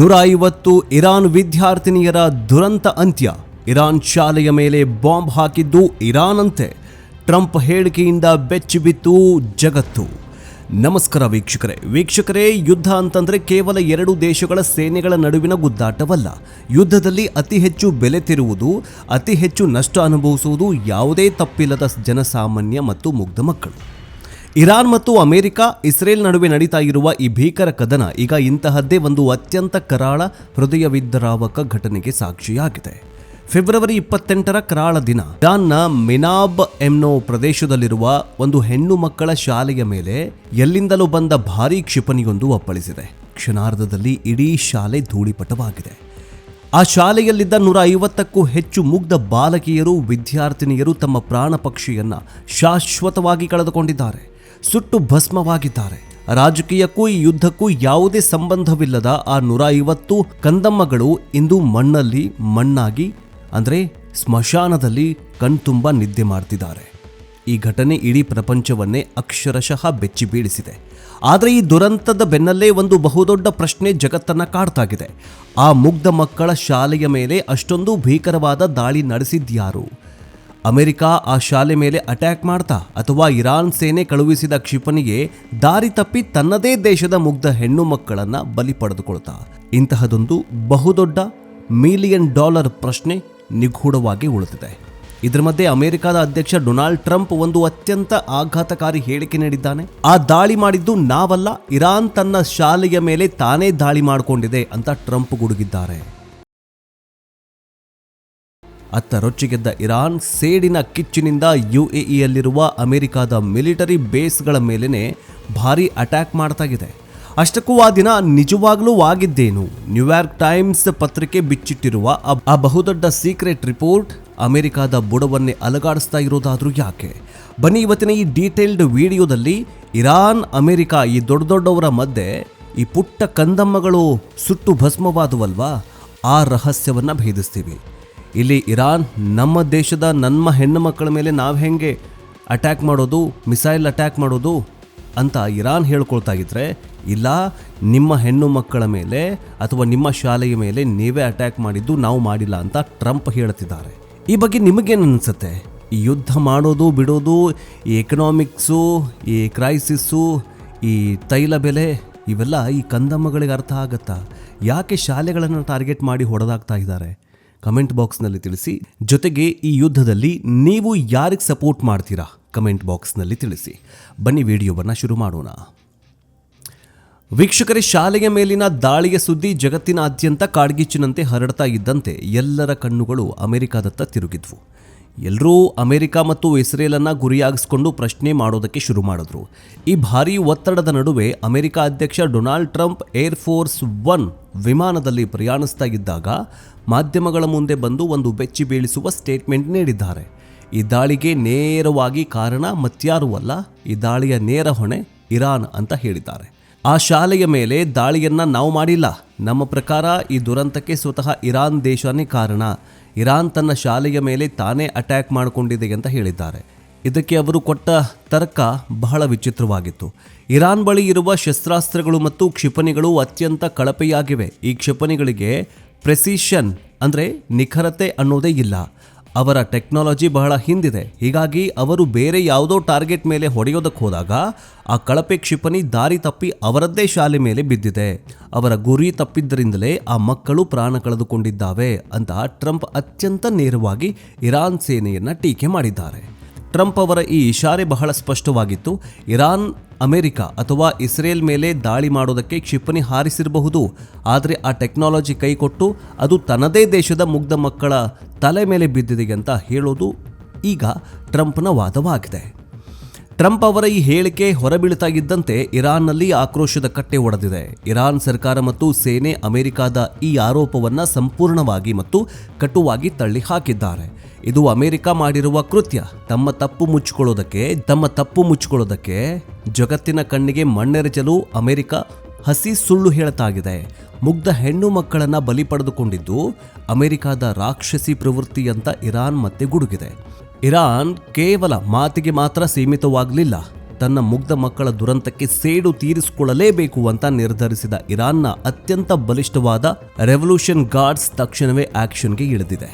150 Iran ವಿದ್ಯಾರ್ಥಿನಿಯರ ದುರಂತ ಅಂತ್ಯ. ಇರಾನ್ ಶಾಲೆಯ ಮೇಲೆ ಬಾಂಬ್ ಹಾಕಿದ್ದು ಇರಾನ್ ಅಂತೆ. ಟ್ರಂಪ್ ಹೇಳಿಕೆಯಿಂದ ಬೆಚ್ಚಿಬಿತ್ತು ಜಗತ್ತು. ನಮಸ್ಕಾರ ವೀಕ್ಷಕರೇ, ಯುದ್ಧ ಅಂತಂದ್ರೆ ಕೇವಲ ಎರಡು ದೇಶಗಳ ಸೇನೆಗಳ ನಡುವಿನ ಗುದ್ದಾಟವಲ್ಲ. ಯುದ್ಧದಲ್ಲಿ ಅತಿ ಹೆಚ್ಚು ಬೆಲೆ ತೆರುವುದು, ಅತಿ ಹೆಚ್ಚು ನಷ್ಟ ಅನುಭವಿಸುವುದು ಯಾವುದೇ ತಪ್ಪಿಲ್ಲದ ಜನಸಾಮಾನ್ಯ ಮತ್ತು ಮುಗ್ಧ ಮಕ್ಕಳು. ಇರಾನ್ ಮತ್ತು ಅಮೆರಿಕ, ಇಸ್ರೇಲ್ ನಡುವೆ ನಡೀತಾ ಇರುವ ಈ ಭೀಕರ ಕದನ ಈಗ ಇಂತಹದ್ದೇ ಒಂದು ಅತ್ಯಂತ ಕರಾಳ, ಹೃದಯವಿದ್ದರಾವಕ ಘಟನೆಗೆ ಸಾಕ್ಷಿಯಾಗಿದೆ. ಫೆಬ್ರವರಿ 28ರ ಕರಾಳ ದಿನ ಇರಾನ್ನ ಮಿನಾಬ್ ಎನ್ನೋ ಪ್ರದೇಶದಲ್ಲಿರುವ ಒಂದು ಹೆಣ್ಣು ಮಕ್ಕಳ ಶಾಲೆಯ ಮೇಲೆ ಎಲ್ಲಿಂದಲೂ ಬಂದ ಭಾರೀ ಕ್ಷಿಪಣಿಯೊಂದು ಅಪ್ಪಳಿಸಿದೆ. ಕ್ಷಣಾರ್ಧದಲ್ಲಿ ಇಡೀ ಶಾಲೆ ಧೂಳಿಪಟವಾಗಿದೆ. ಆ ಶಾಲೆಯಲ್ಲಿದ್ದ 150ಕ್ಕೂ ಹೆಚ್ಚು ಮುಗ್ಧ ಬಾಲಕಿಯರು, ವಿದ್ಯಾರ್ಥಿನಿಯರು ತಮ್ಮ ಪ್ರಾಣ ಪಕ್ಷಿಯನ್ನ ಶಾಶ್ವತವಾಗಿ ಕಳೆದುಕೊಂಡಿದ್ದಾರೆ. ಸುಟ್ಟು ಭಸ್ಮವಾಗಿದ್ದಾರೆ. ರಾಜಕೀಯಕ್ಕೂ ಈ ಯುದ್ಧಕ್ಕೂ ಯಾವುದೇ ಸಂಬಂಧವಿಲ್ಲದ ಆ 150 ಕಂದಮ್ಮಗಳು ಇಂದು ಮಣ್ಣಾಗಿ ಅಂದರೆ ಸ್ಮಶಾನದಲ್ಲಿ ಕಣ್ತುಂಬ ನಿದ್ದೆ ಮಾಡ್ತಿದ್ದಾರೆ. ಈ ಘಟನೆ ಇಡೀ ಪ್ರಪಂಚವನ್ನೇ ಅಕ್ಷರಶಃ ಬೆಚ್ಚಿ ಬೀಳಿಸಿದೆ. ಆದರೆ ಈ ದುರಂತದ ಬೆನ್ನಲ್ಲೇ ಒಂದು ಬಹುದೊಡ್ಡ ಪ್ರಶ್ನೆ ಜಗತ್ತನ್ನ ಕಾಡ್ತಾಗಿದೆ. ಆ ಮುಗ್ಧ ಮಕ್ಕಳ ಶಾಲೆಯ ಮೇಲೆ ಅಷ್ಟೊಂದು ಭೀಕರವಾದ ದಾಳಿ ನಡೆಸಿದ್ಯಾರು? ಅಮೆರಿಕ ಆ ಶಾಲೆ ಮೇಲೆ ಅಟ್ಯಾಕ್ ಮಾಡ್ತಾ, ಅಥವಾ ಇರಾನ್ ಸೇನೆ ಕಳುಹಿಸಿದ ಕ್ಷಿಪಣಿಗೆ ದಾರಿ ತಪ್ಪಿ ತನ್ನದೇ ದೇಶದ ಮುಗ್ಧ ಹೆಣ್ಣು ಮಕ್ಕಳನ್ನ ಬಲಿ ಪಡೆದುಕೊಳ್ತಾ? ಇಂತಹದೊಂದು ಬಹುದೊಡ್ಡ $1 ಮಿಲಿಯನ್ ಪ್ರಶ್ನೆ ನಿಗೂಢವಾಗಿ ಉಳಿದಿದೆ. ಇದರ ಮಧ್ಯೆ ಅಮೆರಿಕದ ಅಧ್ಯಕ್ಷ ಡೊನಾಲ್ಡ್ ಟ್ರಂಪ್ ಒಂದು ಅತ್ಯಂತ ಆಘಾತಕಾರಿ ಹೇಳಿಕೆ ನೀಡಿದ್ದಾನೆ. ಆ ದಾಳಿ ಮಾಡಿದ್ದು ನಾವಲ್ಲ, ಇರಾನ್ ತನ್ನ ಶಾಲೆಯ ಮೇಲೆ ತಾನೇ ದಾಳಿ ಮಾಡಿಕೊಂಡಿದೆ ಅಂತ ಟ್ರಂಪ್ ಗುಡುಗಿದ್ದಾರೆ. ಅತ್ತ ರೊಚ್ಚಿಗೆದ್ದ ಇರಾನ್ ಸೇಡಿನ ಕಿಚ್ಚಿನಿಂದ UAEಯಲ್ಲಿರುವ ಅಮೆರಿಕದ ಮಿಲಿಟರಿ ಬೇಸ್ಗಳ ಮೇಲೇನೆ ಭಾರೀ ಅಟ್ಯಾಕ್ ಮಾಡ್ತಾ ಇದೆ. ಅಷ್ಟಕ್ಕೂ ಆ ದಿನ ನಿಜವಾಗ್ಲೂ ಆಗಿದ್ದೇನು? ನ್ಯೂಯಾರ್ಕ್ ಟೈಮ್ಸ್ ಪತ್ರಿಕೆ ಬಿಚ್ಚಿಟ್ಟಿರುವ ಆ ಬಹುದೊಡ್ಡ ಸೀಕ್ರೆಟ್ ರಿಪೋರ್ಟ್ ಅಮೆರಿಕದ ಬುಡವನ್ನೇ ಅಲಗಾಡಿಸ್ತಾ ಇರೋದಾದ್ರೂ ಯಾಕೆ? ಬನ್ನಿ ಇವತ್ತಿನ ಈ ಡೀಟೇಲ್ಡ್ ವಿಡಿಯೋದಲ್ಲಿ ಇರಾನ್, ಅಮೆರಿಕ ಈ ದೊಡ್ಡವರ ಮಧ್ಯೆ ಈ ಪುಟ್ಟ ಕಂದಮ್ಮಗಳು ಸುಟ್ಟು ಭಸ್ಮವಾದವಲ್ವಾ, ಆ ರಹಸ್ಯವನ್ನ ಭೇದಿಸ್ತೀವಿ. ಇಲ್ಲಿ ಇರಾನ್ ನಮ್ಮ ದೇಶದ ಹೆಣ್ಣು ಮಕ್ಕಳ ಮೇಲೆ ನಾವು ಹೆಂಗೆ ಅಟ್ಯಾಕ್ ಮಾಡೋದು, ಮಿಸೈಲ್ ಅಟ್ಯಾಕ್ ಮಾಡೋದು ಅಂತ ಇರಾನ್ ಹೇಳ್ಕೊಳ್ತಾ ಇದ್ರೆ, ಇಲ್ಲ ನಿಮ್ಮ ಹೆಣ್ಣು ಮಕ್ಕಳ ಮೇಲೆ ಅಥವಾ ನಿಮ್ಮ ಶಾಲೆಯ ಮೇಲೆ ನೀವೇ ಅಟ್ಯಾಕ್ ಮಾಡಿದ್ದು, ನಾವು ಮಾಡಿಲ್ಲ ಅಂತ ಟ್ರಂಪ್ ಹೇಳ್ತಿದ್ದಾರೆ. ಈ ಬಗ್ಗೆ ನಿಮಗೇನು ಅನಿಸುತ್ತೆ? ಈ ಯುದ್ಧ ಮಾಡೋದು ಬಿಡೋದು, ಈ ಎಕನಾಮಿಕ್ಸು, ಈ ಕ್ರೈಸಿಸ್ಸು, ಈ ತೈಲ ಬೆಲೆ, ಇವೆಲ್ಲ ಈ ಕಂದಮ್ಮಗಳಿಗೆ ಅರ್ಥ ಆಗತ್ತಾ? ಯಾಕೆ ಶಾಲೆಗಳನ್ನು ಟಾರ್ಗೆಟ್ ಮಾಡಿ ಹೊಡೆದಾಗ್ತಾ ಇದ್ದಾರೆ? ಕಮೆಂಟ್ ಬಾಕ್ಸ್ನಲ್ಲಿ ತಿಳಿಸಿ. ಜೊತೆಗೆ ಈ ಯುದ್ಧದಲ್ಲಿ ನೀವು ಯಾರಿಗೆ ಸಪೋರ್ಟ್ ಮಾಡ್ತೀರಾ ಕಮೆಂಟ್ ಬಾಕ್ಸ್ನಲ್ಲಿ ತಿಳಿಸಿ. ಬನ್ನಿ ವಿಡಿಯೋವನ್ನು ಶುರು ಮಾಡೋಣ. ವೀಕ್ಷಕರೇ, ಶಾಲೆಯ ಮೇಲಿನ ದಾಳಿಯ ಸುದ್ದಿ ಜಗತ್ತಿನಾದ್ಯಂತ ಕಾಡ್ಗಿಚ್ಚಿನಂತೆ ಹರಡ್ತಾ ಇದ್ದಂತೆ ಎಲ್ಲರ ಕಣ್ಣುಗಳು ಅಮೆರಿಕದತ್ತ ತಿರುಗಿದ್ವು. ಎಲ್ಲರೂ ಅಮೆರಿಕ ಮತ್ತು ಇಸ್ರೇಲನ್ನ ಗುರಿಯಾಗಿಸ್ಕೊಂಡು ಪ್ರಶ್ನೆ ಮಾಡೋದಕ್ಕೆ ಶುರು ಮಾಡಿದ್ರು. ಈ ಭಾರೀ ಒತ್ತಡದ ನಡುವೆ ಅಮೆರಿಕ ಅಧ್ಯಕ್ಷ ಡೊನಾಲ್ಡ್ ಟ್ರಂಪ್ ಏರ್ ಫೋರ್ಸ್ 1 ವಿಮಾನದಲ್ಲಿ ಪ್ರಯಾಣಿಸ್ತಾ ಇದ್ದಾಗ ಮಾಧ್ಯಮಗಳ ಮುಂದೆ ಬಂದು ಒಂದು ಬೆಚ್ಚಿ ಬೀಳಿಸುವ ಸ್ಟೇಟ್ಮೆಂಟ್ ನೀಡಿದ್ದಾರೆ. ಈ ದಾಳಿಗೆ ನೇರವಾಗಿ ಕಾರಣ ಮತ್ಯಾರೂ ಅಲ್ಲ, ಈ ದಾಳಿಯ ನೇರ ಹೊಣೆ ಇರಾನ್ ಅಂತ ಹೇಳಿದ್ದಾರೆ. ಆ ಶಾಲೆಯ ಮೇಲೆ ದಾಳಿಯನ್ನ ನಾವು ಮಾಡಿಲ್ಲ. ನಮ್ಮ ಪ್ರಕಾರ ಈ ದುರಂತಕ್ಕೆ ಸ್ವತಃ ಇರಾನ್ ದೇಶನೇ ಕಾರಣ. ಇರಾನ್ ತನ್ನ ಶಾಲೆಯ ಮೇಲೆ ತಾನೇ ಅಟ್ಯಾಕ್ ಮಾಡಿಕೊಂಡಿದೆ ಅಂತ ಹೇಳಿದ್ದಾರೆ. ಇದಕ್ಕೆ ಅವರು ಕೊಟ್ಟ ತರ್ಕ ಬಹಳ ವಿಚಿತ್ರವಾಗಿತ್ತು. ಇರಾನ್ ಬಳಿ ಇರುವ ಶಸ್ತ್ರಾಸ್ತ್ರಗಳು ಮತ್ತು ಕ್ಷಿಪಣಿಗಳು ಅತ್ಯಂತ ಕಳಪೆಯಾಗಿವೆ. ಈ ಕ್ಷಿಪಣಿಗಳಿಗೆ ಪ್ರೆಸಿಷನ್ ಅಂದರೆ ನಿಖರತೆ ಅನ್ನೋದೇ ಇಲ್ಲ. ಅವರ ಟೆಕ್ನಾಲಜಿ ಬಹಳ ಹಿಂದಿದೆ. ಹೀಗಾಗಿ ಅವರು ಬೇರೆ ಯಾವುದೋ ಟಾರ್ಗೆಟ್ ಮೇಲೆ ಹೊಡೆಯೋದಕ್ಕೆ ಹೋದಾಗ ಆ ಕಳಪೆ ಕ್ಷಿಪಣಿ ದಾರಿ ತಪ್ಪಿ ಅವರದ್ದೇ ಶಾಲೆ ಮೇಲೆ ಬಿದ್ದಿದೆ. ಅವರ ಗುರಿ ತಪ್ಪಿದ್ದರಿಂದಲೇ ಆ ಮಕ್ಕಳು ಪ್ರಾಣ ಕಳೆದುಕೊಂಡಿದ್ದಾವೆ ಅಂತ ಟ್ರಂಪ್ ಅತ್ಯಂತ ನೇರವಾಗಿ ಇರಾನ್ ಸೇನೆಯನ್ನ ಟೀಕೆ ಮಾಡಿದ್ದಾರೆ. ಟ್ರಂಪ್ ಅವರ ಈ ಇಶಾರೆ ಬಹಳ ಸ್ಪಷ್ಟವಾಗಿತ್ತು. ಇರಾನ್ ಅಮೆರಿಕ ಅಥವಾ ಇಸ್ರೇಲ್ ಮೇಲೆ ದಾಳಿ ಮಾಡೋದಕ್ಕೆ ಕ್ಷಿಪಣಿ ಹಾರಿಸಿರಬಹುದು, ಆದರೆ ಆ ಟೆಕ್ನಾಲಜಿ ಕೈಕೊಟ್ಟು ಅದು ತನ್ನದೇ ದೇಶದ ಮುಗ್ಧ ಮಕ್ಕಳ ತಲೆ ಮೇಲೆ ಬಿದ್ದಿದೆ ಅಂತ ಹೇಳೋದು ಈಗ ಟ್ರಂಪ್ನ ವಾದವಾಗಿದೆ. ಟ್ರಂಪ್ ಅವರ ಈ ಹೇಳಿಕೆ ಹೊರಬೀಳ್ತಾ ಇದ್ದಂತೆ ಇರಾನ್ನಲ್ಲಿ ಆಕ್ರೋಶದ ಕಟ್ಟೆ ಒಡೆದಿದೆ. ಇರಾನ್ ಸರ್ಕಾರ ಮತ್ತು ಸೇನೆ ಅಮೆರಿಕದ ಈ ಆರೋಪವನ್ನ ಸಂಪೂರ್ಣವಾಗಿ ಮತ್ತು ಕಟುವಾಗಿ ತಳ್ಳಿ ಹಾಕಿದ್ದಾರೆ. ಇದು ಅಮೆರಿಕ ಮಾಡಿರುವ ಕೃತ್ಯ. ತಮ್ಮ ತಪ್ಪು ಮುಚ್ಚಿಕೊಳ್ಳೋದಕ್ಕೆ ಜಗತ್ತಿನ ಕಣ್ಣಿಗೆ ಮಣ್ಣೆರಚಲು ಅಮೆರಿಕ ಹಸಿ ಸುಳ್ಳು ಹೇಳ್ತಾಗಿದೆ. ಮುಗ್ಧ ಹೆಣ್ಣು ಮಕ್ಕಳನ್ನ ಬಲಿ ಪಡೆದುಕೊಂಡಿದ್ದು ಅಮೆರಿಕದ ರಾಕ್ಷಸಿ ಪ್ರವೃತ್ತಿ ಅಂತ ಇರಾನ್ ಮತ್ತೆ ಗುಡುಗಿದೆ. ಇರಾನ್ ಕೇವಲ ಮಾತಿಗೆ ಮಾತ್ರ ಸೀಮಿತವಾಗಲಿಲ್ಲ, ತನ್ನ ಮುಗ್ಧ ಮಕ್ಕಳ ದುರಂತಕ್ಕೆ ಸೇಡು ತೀರಿಸಿಕೊಳ್ಳಲೇಬೇಕು ಅಂತ ನಿರ್ಧರಿಸಿದ ಇರಾನ್ನ ಅತ್ಯಂತ ಬಲಿಷ್ಠವಾದ ರೆವಲ್ಯೂಷನ್ ಗಾರ್ಡ್ಸ್ ತಕ್ಷಣವೇ ಆಕ್ಷನ್ಗೆ ಇಳಿದಿದೆ.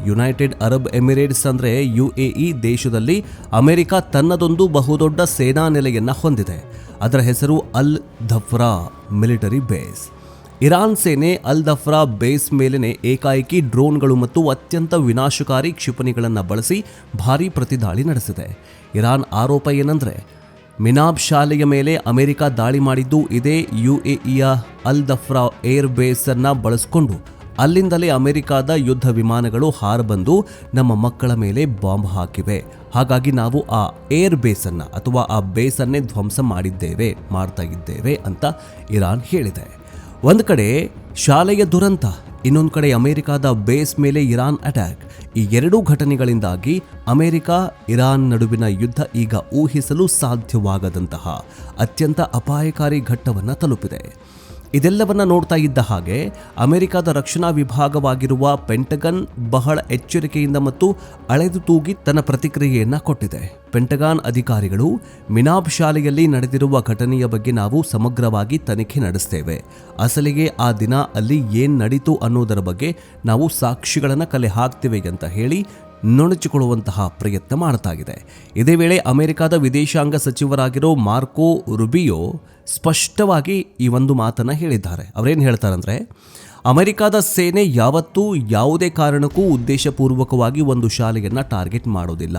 ಯುನೈಟೆಡ್ ಅರಬ್ ಎಮಿರೇಟ್ಸ್ ಅಂದ್ರೆ UAE ದೇಶದಲ್ಲಿ ಅಮೆರಿಕ ತನ್ನದೊಂದು ಬಹುದೊಡ್ಡ ಸೇನಾ ನೆಲೆಯನ್ನ ಹೊಂದಿದೆ. ಅದರ ಹೆಸರು ಅಲ್ ಧಫ್ರಾ ಮಿಲಿಟರಿ ಬೇಸ್. ಇರಾನ್ ಸೇನೆ ಅಲ್ ಧಫ್ರಾ ಬೇಸ್ ಮೇಲಿನ ಏಕಾಏಕಿ ಡ್ರೋನ್ಗಳು ಮತ್ತು ಅತ್ಯಂತ ವಿನಾಶಕಾರಿ ಕ್ಷಿಪಣಿಗಳನ್ನು ಬಳಸಿ ಭಾರೀ ಪ್ರತಿದಾಳಿ ನಡೆಸಿದೆ. ಇರಾನ್ ಆರೋಪ ಏನಂದ್ರೆ ಮಿನಾಬ್ ಶಾಲೆಯ ಮೇಲೆ ಅಮೆರಿಕ ದಾಳಿ ಮಾಡಿದ್ದು ಇದೇ UAEಯ ಅಲ್ ಧಫ್ರಾ ಏರ್ ಬೇಸ್ ಅನ್ನ ಬಳಸಿಕೊಂಡು. ಅಲ್ಲಿಂದಲೇ ಅಮೆರಿಕದ ಯುದ್ಧ ವಿಮಾನಗಳು ಹಾರಬಂದು ನಮ್ಮ ಮಕ್ಕಳ ಮೇಲೆ ಬಾಂಬ್ ಹಾಕಿವೆ. ಹಾಗಾಗಿ ನಾವು ಆ ಏರ್ ಬೇಸನ್ನು ಅಥವಾ ಆ ಬೇಸನ್ನೇ ಧ್ವಂಸ ಮಾಡ್ತಾ ಇದ್ದೇವೆ ಅಂತ ಇರಾನ್ ಹೇಳಿದೆ. ಒಂದು ಕಡೆ ಶಾಲೆಯ ದುರಂತ, ಇನ್ನೊಂದು ಕಡೆ ಅಮೆರಿಕದ ಬೇಸ್ ಮೇಲೆ ಇರಾನ್ ಅಟ್ಯಾಕ್. ಈ ಎರಡೂ ಘಟನೆಗಳಿಂದಾಗಿ ಅಮೆರಿಕ ಇರಾನ್ ನಡುವಿನ ಯುದ್ಧ ಈಗ ಊಹಿಸಲು ಸಾಧ್ಯವಾಗದಂತಹ ಅತ್ಯಂತ ಅಪಾಯಕಾರಿ ಘಟ್ಟವನ್ನು ತಲುಪಿದೆ. ಇದೆಲ್ಲವನ್ನ ನೋಡ್ತಾ ಇದ್ದ ಹಾಗೆ ಅಮೆರಿಕದ ರಕ್ಷಣಾ ವಿಭಾಗವಾಗಿರುವ ಪೆಂಟಗನ್ ಬಹಳ ಎಚ್ಚರಿಕೆಯಿಂದ ಮತ್ತು ಅಳೆದು ತೂಗಿ ತನ್ನ ಪ್ರತಿಕ್ರಿಯೆಯನ್ನ ಕೊಟ್ಟಿದೆ. ಪೆಂಟಗಾನ್ ಅಧಿಕಾರಿಗಳು ಮಿನಾಬ್ ಶಾಲೆಯಲ್ಲಿ ನಡೆದಿರುವ ಘಟನೆಯ ಬಗ್ಗೆ ನಾವು ಸಮಗ್ರವಾಗಿ ತನಿಖೆ ನಡೆಸ್ತೇವೆ. ಅಸಲಿಗೆ ಆ ದಿನ ಅಲ್ಲಿ ಏನ್ ನಡೀತು ಅನ್ನೋದರ ಬಗ್ಗೆ ನಾವು ಸಾಕ್ಷಿಗಳನ್ನು ಕಲೆ ಹಾಕ್ತೇವೆ ಅಂತ ಹೇಳಿ ನುಣುಚಿಕೊಳ್ಳುವಂತಹ ಪ್ರಯತ್ನ ಮಾಡ್ತಾ ಇದೆ. ಇದೇ ವೇಳೆ ಅಮೆರಿಕದ ವಿದೇಶಾಂಗ ಸಚಿವರಾಗಿರೋ ಮಾರ್ಕೋ ರುಬಿಯೋ ಸ್ಪಷ್ಟವಾಗಿ ಈ ಒಂದು ಮಾತನ್ನು ಹೇಳಿದ್ದಾರೆ. ಅವರೇನು ಹೇಳ್ತಾರಂದ್ರೆ, ಅಮೆರಿಕದ ಸೇನೆ ಯಾವತ್ತೂ ಯಾವುದೇ ಕಾರಣಕ್ಕೂ ಉದ್ದೇಶಪೂರ್ವಕವಾಗಿ ಒಂದು ಶಾಲೆಯನ್ನು ಟಾರ್ಗೆಟ್ ಮಾಡೋದಿಲ್ಲ.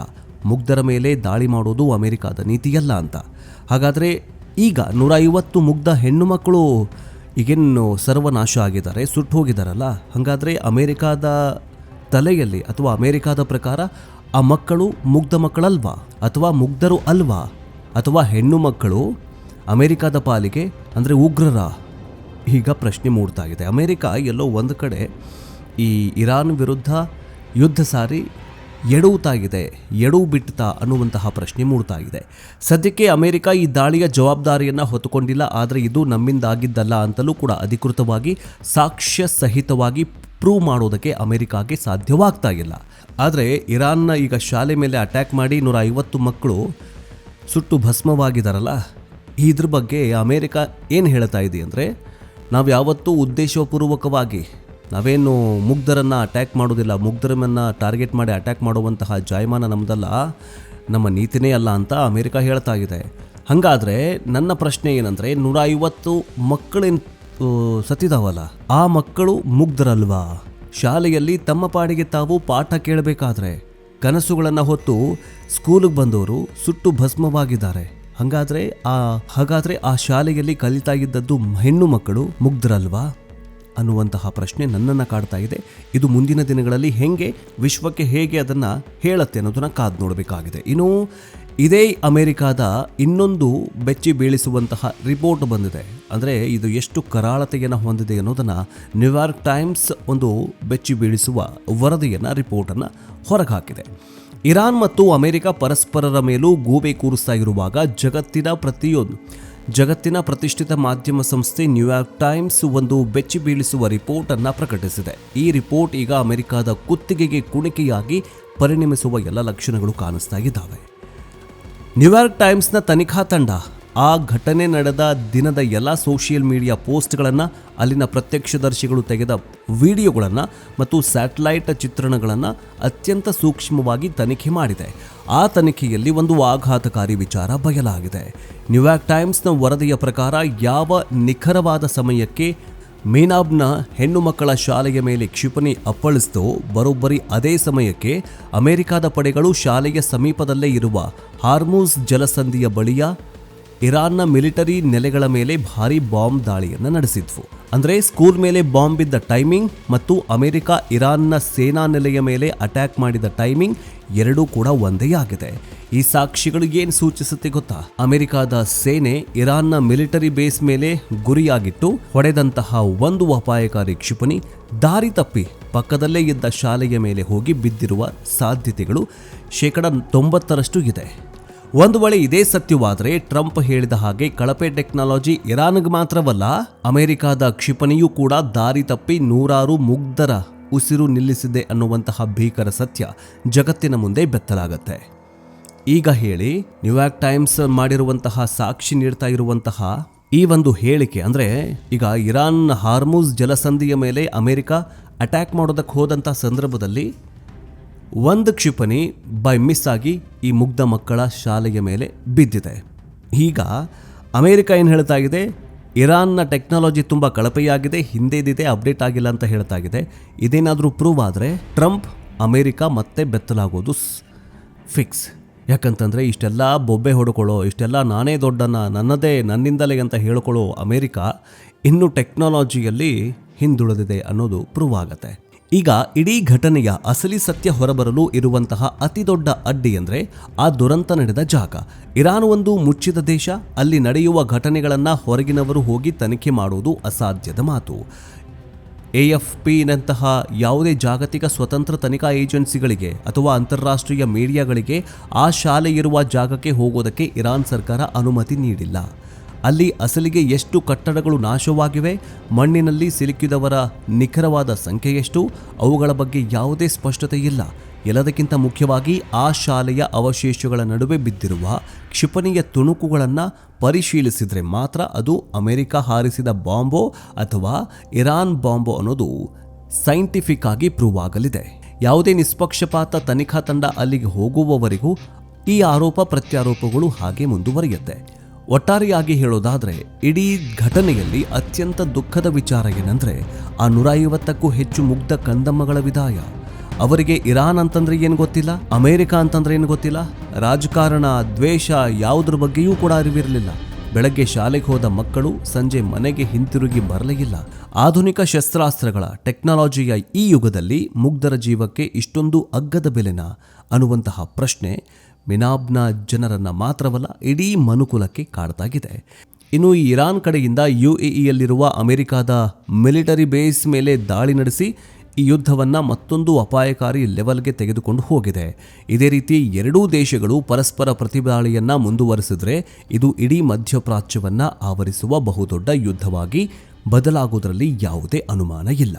ಮುಗ್ಧರ ಮೇಲೆ ದಾಳಿ ಮಾಡೋದು ಅಮೆರಿಕದ ನೀತಿಯಲ್ಲ ಅಂತ. ಹಾಗಾದರೆ ಈಗ 150 ಮುಗ್ಧ ಹೆಣ್ಣು ಮಕ್ಕಳು ಈಗೇನು ಸರ್ವನಾಶ ಆಗಿದ್ದಾರೆ, ಸುಟ್ಟು ಹೋಗಿದ್ದಾರಲ್ಲ, ಹಾಗಾದರೆ ಅಮೆರಿಕದ ತಲೆಯಲ್ಲಿ ಅಥವಾ ಅಮೆರಿಕದ ಪ್ರಕಾರ ಆ ಮಕ್ಕಳು ಮುಗ್ಧ ಮಕ್ಕಳಲ್ವಾ ಅಥವಾ ಮುಗ್ಧರು ಅಲ್ವಾ ಅಥವಾ ಹೆಣ್ಣು ಮಕ್ಕಳು ಅಮೆರಿಕದ ಪಾಲಿಗೆ ಅಂದರೆ ಉಗ್ರರ? ಈಗ ಪ್ರಶ್ನೆ ಮೂಡ್ತಾ ಇದೆ. ಅಮೆರಿಕ ಎಲ್ಲೋ ಒಂದು ಕಡೆ ಈ ಇರಾನ್ ವಿರುದ್ಧ ಯುದ್ಧ ಸಾರಿ ಎಡವು ಬಿಡ್ತಾ ಅನ್ನುವಂತಹ ಪ್ರಶ್ನೆ ಮೂಡ್ತಾ ಇದೆ. ಸದ್ಯಕ್ಕೆ ಅಮೆರಿಕ ಈ ದಾಳಿಯ ಜವಾಬ್ದಾರಿಯನ್ನು ಹೊತ್ತುಕೊಂಡಿಲ್ಲ, ಆದರೆ ಇದು ನಮ್ಮಿಂದಾಗಿದ್ದಲ್ಲ ಅಂತಲೂ ಕೂಡ ಅಧಿಕೃತವಾಗಿ ಸಾಕ್ಷ್ಯ ಸಹಿತವಾಗಿ ಪ್ರೂವ್ ಮಾಡೋದಕ್ಕೆ ಅಮೆರಿಕಾಗೆ ಸಾಧ್ಯವಾಗ್ತಾ ಇಲ್ಲ. ಆದರೆ ಇರಾನ್ನ ಈಗ ಶಾಲೆ ಮೇಲೆ ಅಟ್ಯಾಕ್ ಮಾಡಿ 150 ಮಕ್ಕಳು ಸುಟ್ಟು ಭಸ್ಮವಾಗಿದ್ದಾರಲ್ಲ, ಇದ್ರ ಬಗ್ಗೆ ಅಮೆರಿಕ ಏನು ಹೇಳ್ತಾ ಇದೆ ಅಂದರೆ, ನಾವು ಯಾವತ್ತೂ ಉದ್ದೇಶಪೂರ್ವಕವಾಗಿ ನಾವೇನು ಮುಗ್ಧರನ್ನು ಅಟ್ಯಾಕ್ ಮಾಡೋದಿಲ್ಲ, ಮುಗ್ಧರನ್ನು ಟಾರ್ಗೆಟ್ ಮಾಡಿ ಅಟ್ಯಾಕ್ ಮಾಡುವಂತಹ ಜಾಯಮಾನ ನಮ್ಮದಲ್ಲ, ನಮ್ಮ ನೀತಿನೇ ಅಲ್ಲ ಅಂತ ಅಮೆರಿಕ ಹೇಳ್ತಾ ಇದೆ. ಹಾಗಾದರೆ ನನ್ನ ಪ್ರಶ್ನೆ ಏನಂದರೆ, 150 ಮಕ್ಕಳೇನು ಸತ್ತಿದಾವಲ್ಲ, ಆ ಮಕ್ಕಳು ಮುಗ್ಧರಲ್ವಾ? ಶಾಲೆಯಲ್ಲಿ ತಮ್ಮ ಪಾಡಿಗೆ ತಾವು ಪಾಠ ಕೇಳಬೇಕಾದ್ರೆ ಕನಸುಗಳನ್ನು ಹೊತ್ತು ಸ್ಕೂಲಿಗೆ ಬಂದವರು ಸುಟ್ಟು ಭಸ್ಮವಾಗಿದ್ದಾರೆ. ಹಾಗಾದ್ರೆ ಆ ಶಾಲೆಯಲ್ಲಿ ಕಲಿತಾ ಇದ್ದದ್ದು ಹೆಣ್ಣು ಮಕ್ಕಳು ಮುಗ್ಧರಲ್ವಾ ಅನ್ನುವಂತಹ ಪ್ರಶ್ನೆ ನನ್ನನ್ನು ಕಾಡ್ತಾ ಇದೆ. ಇದು ಮುಂದಿನ ದಿನಗಳಲ್ಲಿ ವಿಶ್ವಕ್ಕೆ ಹೇಗೆ ಅದನ್ನು ಹೇಳುತ್ತೆ ಅನ್ನೋದನ್ನು ಕಾದು ನೋಡಬೇಕಾಗಿದೆ. ಇನ್ನು ಇದೇ ಅಮೆರಿಕದ ಇನ್ನೊಂದು ಬೆಚ್ಚಿ ಬೀಳಿಸುವಂತಹ ರಿಪೋರ್ಟ್ ಬಂದಿದೆ. ಅಂದರೆ ಇದು ಎಷ್ಟು ಕರಾಳತೆಯನ್ನು ಹೊಂದಿದೆ ಅನ್ನೋದನ್ನು ನ್ಯೂಯಾರ್ಕ್ ಟೈಮ್ಸ್ ಒಂದು ಬೆಚ್ಚಿ ಬೀಳಿಸುವ ರಿಪೋರ್ಟನ್ನು ಹೊರಗೆ ಹಾಕಿದೆ. ಇರಾನ್ ಮತ್ತು ಅಮೆರಿಕ ಪರಸ್ಪರರ ಮೇಲೂ ಗೂಬೆ ಕೂರಿಸ್ತಾ ಇರುವಾಗ ಜಗತ್ತಿನ ಪ್ರತಿಷ್ಠಿತ ಮಾಧ್ಯಮ ಸಂಸ್ಥೆ ನ್ಯೂಯಾರ್ಕ್ ಟೈಮ್ಸ್ ಒಂದು ಬೆಚ್ಚಿ ಬೀಳಿಸುವ ರಿಪೋರ್ಟನ್ನು ಪ್ರಕಟಿಸಿದೆ. ಈ ರಿಪೋರ್ಟ್ ಈಗ ಅಮೆರಿಕದ ಕುತ್ತಿಗೆಗೆ ಕುಣಿಕೆಯಾಗಿ ಪರಿಣಮಿಸುವ ಎಲ್ಲ ಲಕ್ಷಣಗಳು ಕಾಣಿಸ್ತಾ ಇದ್ದಾವೆ. ನ್ಯೂಯಾರ್ಕ್ ಟೈಮ್ಸ್ನ ತನಿಖಾ ತಂಡ ಆ ಘಟನೆ ನಡೆದ ದಿನದ ಎಲ್ಲ ಸೋಷಿಯಲ್ ಮೀಡಿಯಾ ಪೋಸ್ಟ್ಗಳನ್ನು, ಅಲ್ಲಿನ ಪ್ರತ್ಯಕ್ಷದರ್ಶಿಗಳು ತೆಗೆದ ವಿಡಿಯೋಗಳನ್ನು ಮತ್ತು ಸ್ಯಾಟಲೈಟ್ ಚಿತ್ರಣಗಳನ್ನು ಅತ್ಯಂತ ಸೂಕ್ಷ್ಮವಾಗಿ ತನಿಖೆ ಮಾಡಿದೆ. ಆ ತನಿಖೆಯಲ್ಲಿ ಒಂದು ಆಘಾತಕಾರಿ ವಿಚಾರ ಬಯಲಾಗಿದೆ. ನ್ಯೂಯಾರ್ಕ್ ಟೈಮ್ಸ್ನ ವರದಿಯ ಪ್ರಕಾರ ಯಾವ ನಿಖರವಾದ ಸಮಯಕ್ಕೆ ಮೀನಾಬ್ನ ಹೆಣ್ಣು ಮಕ್ಕಳ ಶಾಲೆಯ ಮೇಲೆ ಕ್ಷಿಪಣಿ ಅಪ್ಪಳಿಸಿತೋ ಬರೋಬ್ಬರಿ ಅದೇ ಸಮಯಕ್ಕೆ ಅಮೆರಿಕದ ಪಡೆಗಳು ಶಾಲೆಯ ಸಮೀಪದಲ್ಲೇ ಇರುವ ಹಾರ್ಮುಜ್ ಜಲಸಂಧಿಯ ಬಳಿಯ ಇರಾನ್ನ ಮಿಲಿಟರಿ ನೆಲೆಗಳ ಮೇಲೆ ಭಾರೀ ಬಾಂಬ್ ದಾಳಿಯನ್ನು ನಡೆಸಿದ್ವು. ಅಂದರೆ ಸ್ಕೂಲ್ ಮೇಲೆ ಬಾಂಬ್ ಬಿದ್ದ ಟೈಮಿಂಗ್ ಮತ್ತು ಅಮೆರಿಕ ಇರಾನ್ನ ಸೇನಾ ನೆಲೆಯ ಮೇಲೆ ಅಟ್ಯಾಕ್ ಮಾಡಿದ ಟೈಮಿಂಗ್ ಎರಡೂ ಕೂಡ ಒಂದೇ ಆಗಿದೆ. ಈ ಸಾಕ್ಷಿಗಳು ಏನು ಸೂಚಿಸುತ್ತೆ ಗೊತ್ತಾ? ಅಮೆರಿಕದ ಸೇನೆ ಇರಾನ್ನ ಮಿಲಿಟರಿ ಬೇಸ್ ಮೇಲೆ ಗುರಿಯಾಗಿಟ್ಟು ಹೊಡೆದಂತಹ ಒಂದು ಅಪಾಯಕಾರಿ ಕ್ಷಿಪಣಿ ದಾರಿ ತಪ್ಪಿ ಪಕ್ಕದಲ್ಲೇ ಇದ್ದ ಶಾಲೆಯ ಮೇಲೆ ಹೋಗಿ ಬಿದ್ದಿರುವ ಸಾಧ್ಯತೆಗಳು 90% ಇದೆ. ಒಂದು ವೇಳೆ ಇದೇ ಸತ್ಯವಾದರೆ ಟ್ರಂಪ್ ಹೇಳಿದ ಹಾಗೆ ಕಳಪೆ ಟೆಕ್ನಾಲಜಿ ಇರಾನ್ಗೆ ಮಾತ್ರವಲ್ಲ, ಅಮೆರಿಕದ ಕ್ಷಿಪಣಿಯೂ ಕೂಡ ದಾರಿ ತಪ್ಪಿ 100 ಮುಗ್ಧರ ಉಸಿರು ನಿಲ್ಲಿಸಿದೆ ಅನ್ನುವಂತಹ ಭೀಕರ ಸತ್ಯ ಜಗತ್ತಿನ ಮುಂದೆ ಬೆತ್ತಲಾಗತ್ತೆ. ಈಗ ಹೇಳಿ, ನ್ಯೂಯಾರ್ಕ್ ಟೈಮ್ಸ್ ಮಾಡಿರುವಂತಹ ಸಾಕ್ಷಿ ನೀಡ್ತಾ ಇರುವಂತಹ ಈ ಒಂದು ಹೇಳಿಕೆ ಅಂದರೆ ಈಗ ಇರಾನ್ ಹಾರ್ಮುಜ್ ಜಲಸಂಧಿಯ ಮೇಲೆ ಅಮೆರಿಕ ಅಟ್ಯಾಕ್ ಮಾಡೋದಕ್ಕೆ ಹೋದಂಥ ಸಂದರ್ಭದಲ್ಲಿ ಒಂದು ಕ್ಷಿಪಣಿ ಬೈ ಮಿಸ್ ಆಗಿ ಈ ಮುಗ್ಧ ಮಕ್ಕಳ ಶಾಲೆಯ ಮೇಲೆ ಬಿದ್ದಿದೆ. ಈಗ ಅಮೆರಿಕ ಏನು ಹೇಳ್ತಾ ಇದೆ, ಇರಾನ್ನ ಟೆಕ್ನಾಲಜಿ ತುಂಬ ಕಳಪೆಯಾಗಿದೆ, ಹಿಂದೆದಿದೆ, ಅಪ್ಡೇಟ್ ಆಗಿಲ್ಲ ಅಂತ ಹೇಳ್ತಾ ಇದೆ. ಇದೇನಾದರೂ ಪ್ರೂವ್ ಆದರೆ ಟ್ರಂಪ್ ಅಮೆರಿಕ ಮತ್ತೆ ಬೆತ್ತಲಾಗೋದು ಫಿಕ್ಸ್. ಯಾಕಂತಂದರೆ ಇಷ್ಟೆಲ್ಲ ಬೊಬ್ಬೆ ಹೊಡ್ಕೊಳ್ಳೋ, ಇಷ್ಟೆಲ್ಲ ನಾನೇ ದೊಡ್ಡನ, ನನ್ನಿಂದಲೇ ಅಂತ ಹೇಳ್ಕೊಳ್ಳೋ ಅಮೆರಿಕ ಇನ್ನೂ ಟೆಕ್ನಾಲಜಿಯಲ್ಲಿ ಹಿಂದುಳಿದಿದೆ ಅನ್ನೋದು ಪ್ರೂವ್ ಆಗತ್ತೆ. ಈಗ ಇಡೀ ಘಟನೆಯ ಅಸಲಿ ಸತ್ಯ ಹೊರಬರಲು ಇರುವಂತಹ ಅತಿ ದೊಡ್ಡ ಅಡ್ಡಿ ಅಂದರೆ ಆ ದುರಂತ ನಡೆದ ಜಾಗ. ಇರಾನ್ ಒಂದು ಮುಚ್ಚಿದ ದೇಶ. ಅಲ್ಲಿ ನಡೆಯುವ ಘಟನೆಗಳನ್ನು ಹೊರಗಿನವರು ಹೋಗಿ ತನಿಖೆ ಮಾಡುವುದು ಅಸಾಧ್ಯದ ಮಾತು. AFPನಂತಹ ಯಾವುದೇ ಜಾಗತಿಕ ಸ್ವತಂತ್ರ ತನಿಖಾ ಏಜೆನ್ಸಿಗಳಿಗೆ ಅಥವಾ ಅಂತಾರಾಷ್ಟ್ರೀಯ ಮೀಡಿಯಾಗಳಿಗೆ ಆ ಶಾಲೆ ಇರುವ ಜಾಗಕ್ಕೆ ಹೋಗೋದಕ್ಕೆ ಇರಾನ್ ಸರ್ಕಾರ ಅನುಮತಿ ನೀಡಿಲ್ಲ. ಅಲ್ಲಿ ಅಸಲಿಗೆ ಎಷ್ಟು ಕಟ್ಟಡಗಳು ನಾಶವಾಗಿವೆ, ಮಣ್ಣಿನಲ್ಲಿ ಸಿಲುಕಿದವರ ನಿಖರವಾದ ಸಂಖ್ಯೆ ಎಷ್ಟು, ಅವುಗಳ ಬಗ್ಗೆ ಯಾವುದೇ ಸ್ಪಷ್ಟತೆ ಇಲ್ಲ. ಎಲ್ಲದಕ್ಕಿಂತ ಮುಖ್ಯವಾಗಿ ಆ ಶಾಲೆಯ ಅವಶೇಷಗಳ ನಡುವೆ ಬಿದ್ದಿರುವ ಕ್ಷಿಪಣಿಯ ತುಣುಕುಗಳನ್ನು ಪರಿಶೀಲಿಸಿದರೆ ಮಾತ್ರ ಅದು ಅಮೆರಿಕ ಹಾರಿಸಿದ ಬಾಂಬೋ ಅಥವಾ ಇರಾನ್ ಬಾಂಬೋ ಅನ್ನೋದು ಸೈಂಟಿಫಿಕ್ ಆಗಿ ಪ್ರೂವ್ ಆಗಲಿದೆ. ಯಾವುದೇ ನಿಷ್ಪಕ್ಷಪಾತ ತನಿಖಾ ತಂಡ ಅಲ್ಲಿಗೆ ಹೋಗುವವರೆಗೂ ಈ ಆರೋಪ ಪ್ರತ್ಯಾರೋಪಗಳು ಹಾಗೆ ಮುಂದುವರಿಯುತ್ತೆ. ಒಟ್ಟಾರೆಯಾಗಿ ಹೇಳೋದಾದರೆ ಇಡೀ ಘಟನೆಯಲ್ಲಿ ಅತ್ಯಂತ ದುಃಖದ ವಿಚಾರ ಏನಂದರೆ ಆ 150ಕ್ಕೂ ಹೆಚ್ಚು ಮುಗ್ಧ ಕಂದಮ್ಮಗಳ ವಿದಾಯ. ಅವರಿಗೆ ಇರಾನ್ ಅಂತಂದ್ರೆ ಏನು ಗೊತ್ತಿಲ್ಲ, ಅಮೆರಿಕ ಅಂತಂದ್ರೆ ಏನು ಗೊತ್ತಿಲ್ಲ, ರಾಜಕಾರಣ, ದ್ವೇಷ ಯಾವುದ್ರ ಬಗ್ಗೆಯೂ ಕೂಡ ಅರಿವಿರಲಿಲ್ಲ. ಬೆಳಗ್ಗೆ ಶಾಲೆಗೆ ಹೋದ ಮಕ್ಕಳು ಸಂಜೆ ಮನೆಗೆ ಹಿಂತಿರುಗಿ ಬರಲೇ ಇಲ್ಲ. ಆಧುನಿಕ ಶಸ್ತ್ರಾಸ್ತ್ರಗಳ ಟೆಕ್ನಾಲಜಿಯ ಈ ಯುಗದಲ್ಲಿ ಮುಗ್ಧರ ಜೀವಕ್ಕೆ ಇಷ್ಟೊಂದು ಅಗ್ಗದ ಬೆಲೆನಾ ಅನ್ನುವಂತಹ ಪ್ರಶ್ನೆ ಮಿನಾಬ್ನ ಜನರನ್ನ ಮಾತ್ರವಲ್ಲ, ಇಡೀ ಮನುಕುಲಕ್ಕೆ ಕಾಡ್ತಾಗಿದೆ. ಇನ್ನು ಈ ಇರಾನ್ ಕಡೆಯಿಂದ UAEಯಲ್ಲಿರುವ ಅಮೆರಿಕದ ಮಿಲಿಟರಿ ಬೇಸ್ ಮೇಲೆ ದಾಳಿ ನಡೆಸಿ ಈ ಯುದ್ಧವನ್ನು ಮತ್ತೊಂದು ಅಪಾಯಕಾರಿ ಲೆವೆಲ್ಗೆ ತೆಗೆದುಕೊಂಡು ಹೋಗಿದೆ. ಇದೇ ರೀತಿ ಎರಡೂ ದೇಶಗಳು ಪರಸ್ಪರ ಪ್ರತಿದಾಳಿಯನ್ನು ಮುಂದುವರಿಸಿದ್ರೆ ಇದು ಇಡೀ ಮಧ್ಯಪ್ರಾಚ್ಯವನ್ನು ಆವರಿಸುವ ಬಹುದೊಡ್ಡ ಯುದ್ಧವಾಗಿ ಬದಲಾಗುವುದರಲ್ಲಿ ಯಾವುದೇ ಅನುಮಾನ ಇಲ್ಲ.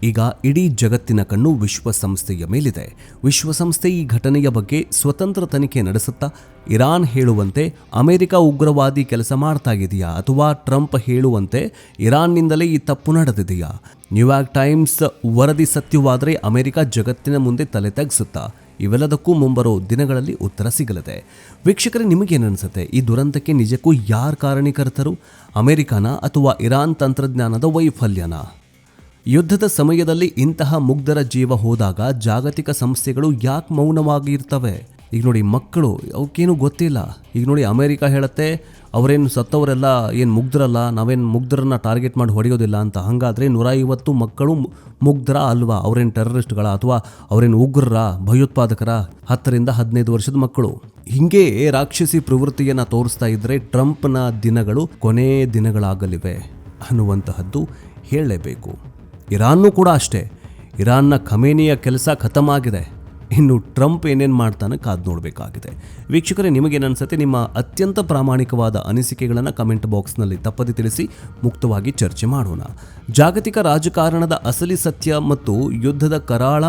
ಈಗ ಇಡೀ ಜಗತ್ತಿನ ಕಣ್ಣು ವಿಶ್ವಸಂಸ್ಥೆಯ ಮೇಲಿದೆ. ವಿಶ್ವಸಂಸ್ಥೆ ಈ ಘಟನೆಯ ಬಗ್ಗೆ ಸ್ವತಂತ್ರ ತನಿಖೆ ನಡೆಸುತ್ತಾ ಇರಾನ್ ಹೇಳುವಂತೆ ಅಮೆರಿಕ ಉಗ್ರವಾದಿ ಕೆಲಸ ಮಾಡ್ತಾ ಇದೆಯಾ ಅಥವಾ ಟ್ರಂಪ್ ಹೇಳುವಂತೆ ಇರಾನ್ನಿಂದಲೇ ಈ ತಪ್ಪು ನಡೆದಿದೆಯಾ? ನ್ಯೂಯಾರ್ಕ್ ಟೈಮ್ಸ್ ವರದಿ ಸತ್ಯವಾದರೆ ಅಮೆರಿಕ ಜಗತ್ತಿನ ಮುಂದೆ ತಲೆ ತಗ್ಗಿಸುತ್ತಾ? ಇವೆಲ್ಲದಕ್ಕೂ ಮುಂಬರೋ ದಿನಗಳಲ್ಲಿ ಉತ್ತರ ಸಿಗಲಿದೆ. ವೀಕ್ಷಕರೇ, ನಿಮಗೇನನ್ಸುತ್ತೆ? ಈ ದುರಂತಕ್ಕೆ ನಿಜಕ್ಕೂ ಯಾರು ಕಾರಣೀಕರ್ತರು? ಅಮೆರಿಕನ ಅಥವಾ ಇರಾನ್ ತಂತ್ರಜ್ಞಾನದ ವೈಫಲ್ಯನ? ಯುದ್ಧದ ಸಮಯದಲ್ಲಿ ಇಂತಹ ಮುಗ್ಧರ ಜೀವ ಹೋದಾಗ ಜಾಗತಿಕ ಸಂಸ್ಥೆಗಳು ಯಾಕೆ ಮೌನವಾಗಿ ಇರ್ತವೆ? ಈಗ ನೋಡಿ, ಮಕ್ಕಳು ಅವಕ್ಕೇನು ಗೊತ್ತಿಲ್ಲ. ಈಗ ನೋಡಿ, ಅಮೆರಿಕ ಹೇಳುತ್ತೆ ಅವರೇನು ಸತ್ತವರೆಲ್ಲ ಏನು ಮುಗ್ಧರಲ್ಲ, ನಾವೇನು ಮುಗ್ಧರನ್ನ ಟಾರ್ಗೆಟ್ ಮಾಡಿ ಹೊಡೆಯೋದಿಲ್ಲ ಅಂತ. ಹಾಗಾದರೆ 150 ಮಕ್ಕಳು ಮುಗ್ಧರ ಅಲ್ವಾ? ಅವರೇನು ಟೆರರಿಸ್ಟ್ಗಳ ಅಥವಾ ಅವರೇನು ಉಗ್ರರ, ಭಯೋತ್ಪಾದಕರ? 10 ರಿಂದ 15 ವರ್ಷದ ಮಕ್ಕಳು. ಹಿಂಗೆ ರಾಕ್ಷಸಿ ಪ್ರವೃತ್ತಿಯನ್ನು ತೋರಿಸ್ತಾ ಇದ್ದರೆ ಟ್ರಂಪ್ನ ದಿನಗಳು ಕೊನೆ ದಿನಗಳಾಗಲಿವೆ ಅನ್ನುವಂತಹದ್ದು ಹೇಳಲೇಬೇಕು. ಇರಾನ್ನೂ ಕೂಡ ಅಷ್ಟೇ. ಇರಾನ್ನ ಖಮೇನಿಯ ಕೆಲಸ ಖತಮಾಗಿದೆ. ಇನ್ನು ಟ್ರಂಪ್ ಏನೇನು ಮಾಡ್ತಾನೆ ಕಾದು ನೋಡಬೇಕಾಗಿದೆ. ವೀಕ್ಷಕರೇ, ನಿಮಗೇನನ್ಸುತ್ತೆ? ನಿಮ್ಮ ಅತ್ಯಂತ ಪ್ರಾಮಾಣಿಕವಾದ ಅನಿಸಿಕೆಗಳನ್ನು ಕಮೆಂಟ್ ಬಾಕ್ಸ್ನಲ್ಲಿ ತಪ್ಪದೆ ತಿಳಿಸಿ, ಮುಕ್ತವಾಗಿ ಚರ್ಚೆ ಮಾಡೋಣ. ಜಾಗತಿಕ ರಾಜಕಾರಣದ ಅಸಲಿ ಸತ್ಯ ಮತ್ತು ಯುದ್ಧದ ಕರಾಳ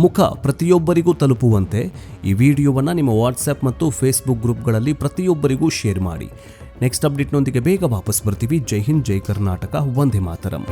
ಮುಖ ಪ್ರತಿಯೊಬ್ಬರಿಗೂ ತಲುಪುವಂತೆ ಈ ವಿಡಿಯೋವನ್ನು ನಿಮ್ಮ ವಾಟ್ಸಪ್ ಮತ್ತು ಫೇಸ್ಬುಕ್ ಗ್ರೂಪ್ಗಳಲ್ಲಿ ಪ್ರತಿಯೊಬ್ಬರಿಗೂ ಶೇರ್ ಮಾಡಿ. ನೆಕ್ಸ್ಟ್ ಅಪ್ಡೇಟ್ನೊಂದಿಗೆ ಬೇಗ ವಾಪಸ್ ಬರ್ತೀವಿ. ಜೈ ಹಿಂದ್, ಜೈ ಕರ್ನಾಟಕ, ವಂದೇ ಮಾತರಂ.